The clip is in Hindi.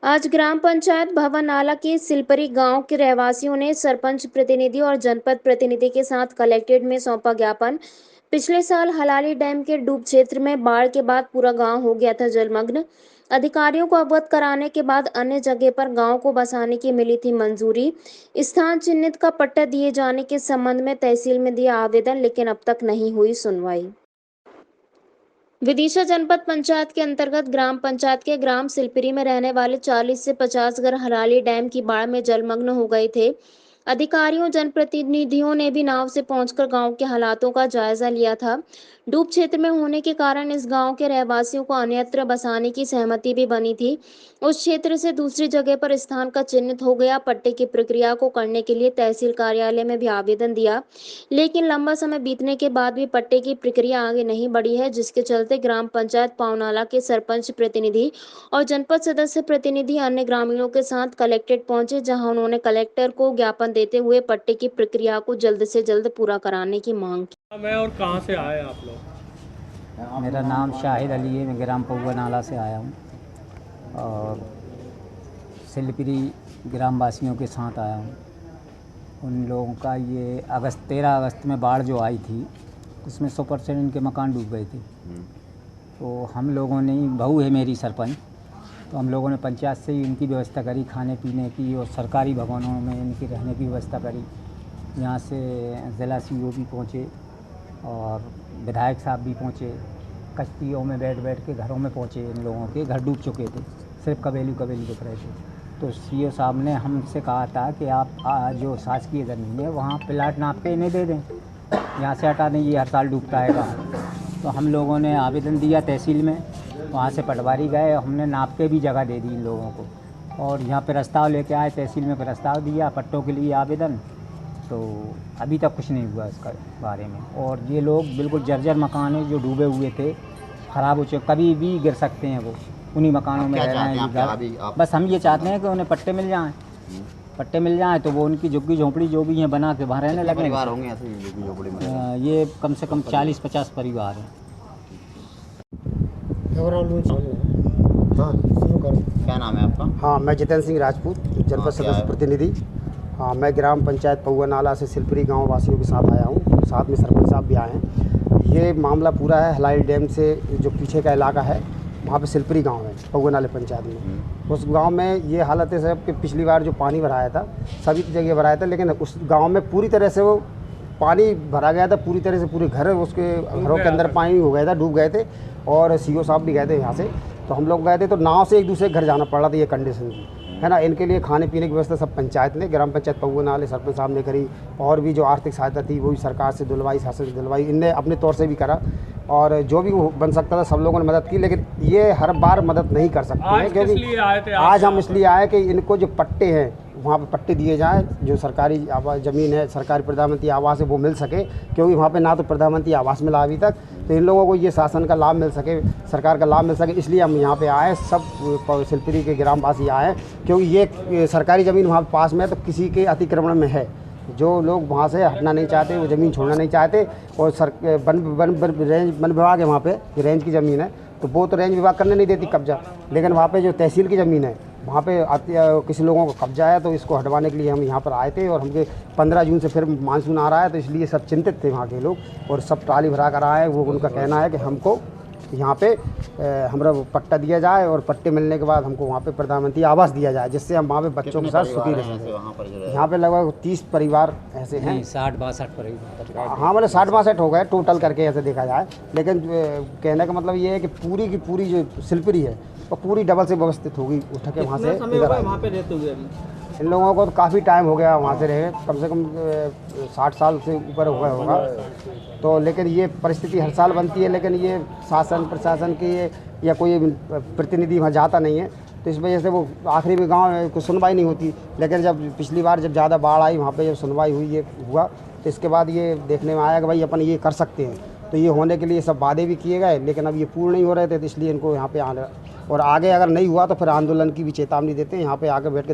आज ग्राम पंचायत भवन नाला के सिलपरी गांव के रहवासियों ने सरपंच प्रतिनिधि और जनपद प्रतिनिधि के साथ कलेक्ट्रेट में सौंपा ज्ञापन। पिछले साल हलाली डैम के डूब क्षेत्र में बाढ़ के बाद पूरा गांव हो गया था जलमग्न। अधिकारियों को अवगत कराने के बाद अन्य जगह पर गांव को बसाने की मिली थी मंजूरी। स्थान चिन्हित का पट्टा दिए जाने के संबंध में तहसील में दिया आवेदन, लेकिन अब तक नहीं हुई सुनवाई। विदिशा जनपद पंचायत के अंतर्गत ग्राम पंचायत के ग्राम सिलपिरी में रहने वाले 40 से 50 घर हलाली डैम की बाढ़ में जलमग्न हो गए थे। अधिकारियों जनप्रतिनिधियों ने भी नाव से पहुंचकर गांव के हालातों का जायजा लिया था। डूब क्षेत्र में होने के कारण इस गांव के रहवासियों को अन्यत्र बसाने की सहमति भी बनी थी। उस क्षेत्र से दूसरी जगह पर स्थान का चिन्हित हो गया। पट्टे की प्रक्रिया को करने के लिए तहसील कार्यालय में भी आवेदन दिया, लेकिन लंबा समय बीतने के बाद भी पट्टे की प्रक्रिया आगे नहीं बढ़ी है, जिसके चलते ग्राम पंचायत पावनाला के सरपंच प्रतिनिधि और जनपद सदस्य प्रतिनिधि अन्य ग्रामीणों के साथ कलेक्ट्रेट पहुंचे, जहां उन्होंने कलेक्टर को ज्ञापन देते हुए पट्टे की प्रक्रिया को जल्द से जल्द पूरा कराने की मांग की। मैं और कहाँ से आए आप लोग? मेरा नाम शाहिद अली है। मैं ग्राम पौवा नाला से आया हूँ और सिलपिरी ग्रामवासियों के साथ आया हूँ। उन लोगों का ये 13 अगस्त में बाढ़ जो आई थी उसमें 100% इनके मकान डूब गए थे। तो हम लोगों ने, बहू है मेरी सरपंच, तो हम लोगों ने पंचायत से ही इनकी व्यवस्था करी, खाने पीने की, और सरकारी भवनों में इनकी रहने की व्यवस्था करी। यहाँ से ज़िला CO भी पहुँचे और विधायक साहब भी पहुँचे। कश्तियों में बैठ बैठ के घरों में पहुँचे। इन लोगों के घर डूब चुके थे, सिर्फ कबेली दिख रहे थे। तो CO साहब ने हमसे कहा था कि आप जो शासकीय ज़मीन है वहाँ प्लाट नाप के इन्हें दे दें, यहाँ से हटा दें, ये हर साल डूबता है गाँव। तो हम लोगों ने आवेदन दिया तहसील में, वहाँ से पटवारी गए, हमने नाप के भी जगह दे दी इन लोगों को। और यहाँ पे प्रस्ताव लेके आए, तहसील में प्रस्ताव दिया पट्टों के लिए आवेदन, तो अभी तक कुछ नहीं हुआ इसका बारे में। और ये लोग बिल्कुल जर्जर मकान है जो डूबे हुए थे, ख़राब हो चुके, कभी भी गिर सकते हैं वो। उन्हीं मकानों में रह रहे हैं घर। बस हम ये चाहते हैं कि उन्हें पट्टे मिल जाएं। पट्टे मिल जाएं तो वो उनकी झुग्गी झोंपड़ी जो भी हैं बना के वहाँ रहने लगे। परिवार होंगे ऐसे झुग्गी झोंपड़ी में? ये कम से कम 40-50 परिवार हैं। हाँ, शुरू करो। क्या नाम है आपका? हाँ, मैं जितेंद्र सिंह राजपूत, जनपद सदस्य प्रतिनिधि। हाँ, मैं ग्राम पंचायत पौवा नाला से सिलपरी गांव वासियों के साथ आया हूँ, साथ में सरपंच साहब भी आए हैं। ये मामला पूरा है हलाली डैम से जो पीछे का इलाका है, वहाँ पे सिलपरी गांव है पौवा नाले पंचायत में। उस गांव में ये हालत है साहब कि पिछली बार जो पानी भराया था सभी जगह भराया था, लेकिन उस गाँव में पूरी तरह से वो पानी भरा गया था, पूरी तरह से पूरे घर उसके घरों के अंदर पानी हो गया था, डूब गए थे। और CO साहब भी गए थे यहाँ से, तो हम लोग गए थे, तो नाव से एक दूसरे के घर जाना पड़ रहा था। ये कंडीशन थी, है ना। इनके लिए खाने पीने की व्यवस्था सब पंचायत ने, ग्राम पंचायत पौवा नाले सरपंच साहब ने करी, और भी जो आर्थिक सहायता थी वो भी सरकार से दिलवाई, शासन से दिलवाई, इनने अपने तौर से भी करा, और जो भी बन सकता था सब लोगों ने मदद की। लेकिन ये हर बार मदद नहीं कर सकते हैं, क्योंकि आज हम इसलिए आए कि इनको जो पट्टे हैं वहाँ पे पट्टे दिए जाएँ, जो सरकारी आवास ज़मीन है, सरकारी प्रधानमंत्री आवास है, वो मिल सके। क्योंकि वहाँ पे ना तो प्रधानमंत्री आवास मिला अभी तक, तो इन लोगों को ये शासन का लाभ मिल सके, सरकार का लाभ मिल सके, इसलिए हम यहाँ पे आए। सब सिलपिरी के ग्रामवासी आए, क्योंकि ये सरकारी ज़मीन वहाँ पास में है, तो किसी के अतिक्रमण में है। जो लोग वहाँ से हटना नहीं चाहते, वो ज़मीन छोड़ना नहीं चाहते, और रेंज वन विभाग है वहाँ पे, रेंज की ज़मीन है, तो वो तो रेंज विभाग करने नहीं देती कब्जा। लेकिन वहाँ पे जो तहसील की ज़मीन है वहाँ पे किसी लोगों को कब्जा है, तो इसको हटवाने के लिए हम यहाँ पर आए थे। और हमके 15 जून से फिर मानसून आ रहा है, तो इसलिए सब चिंतित थे वहाँ के लोग, और सब ट्राली भरा कर आए। वो उनका कहना है कि हमको यहाँ पे हमारा पट्टा दिया जाए, और पट्टे मिलने के बाद हमको वहाँ पे प्रधानमंत्री आवास दिया जाए, जिससे हम वहाँ पे बच्चों के साथ सुखी रह सकें। यहाँ पे लगभग 30 परिवार ऐसे हैं, 60-62 परिवार। हाँ, मतलब 60-62 हो गए टोटल करके ऐसे देखा जाए। लेकिन कहने का मतलब ये है कि पूरी की पूरी जो सिलपिरी है वो पूरी डबल से व्यवस्थित होगी, उठ के वहाँ से इधर वहाँ पे रहते हुए इन लोगों को तो काफ़ी टाइम हो गया वहाँ से रहे, कम से कम 60 साल से ऊपर हो गया होगा। तो लेकिन ये परिस्थिति हर साल बनती है, लेकिन ये शासन प्रशासन की या कोई प्रतिनिधि वहाँ जाता नहीं है, तो इस वजह से वो आखिरी में गांव को सुनवाई नहीं होती। लेकिन जब पिछली बार जब ज़्यादा बाढ़ आई, वहाँ पे जब सुनवाई हुई, ये हुआ, तो इसके बाद ये देखने में आया कि भाई अपन ये कर सकते हैं। तो ये होने के लिए सब वादे भी किए गए, लेकिन अब ये पूर्ण नहीं हो रहे थे, तो इसलिए इनको यहाँ पे आना। और आगे अगर नहीं हुआ तो फिर आंदोलन की भी चेतावनी देते हैं, यहाँ पे आके बैठ के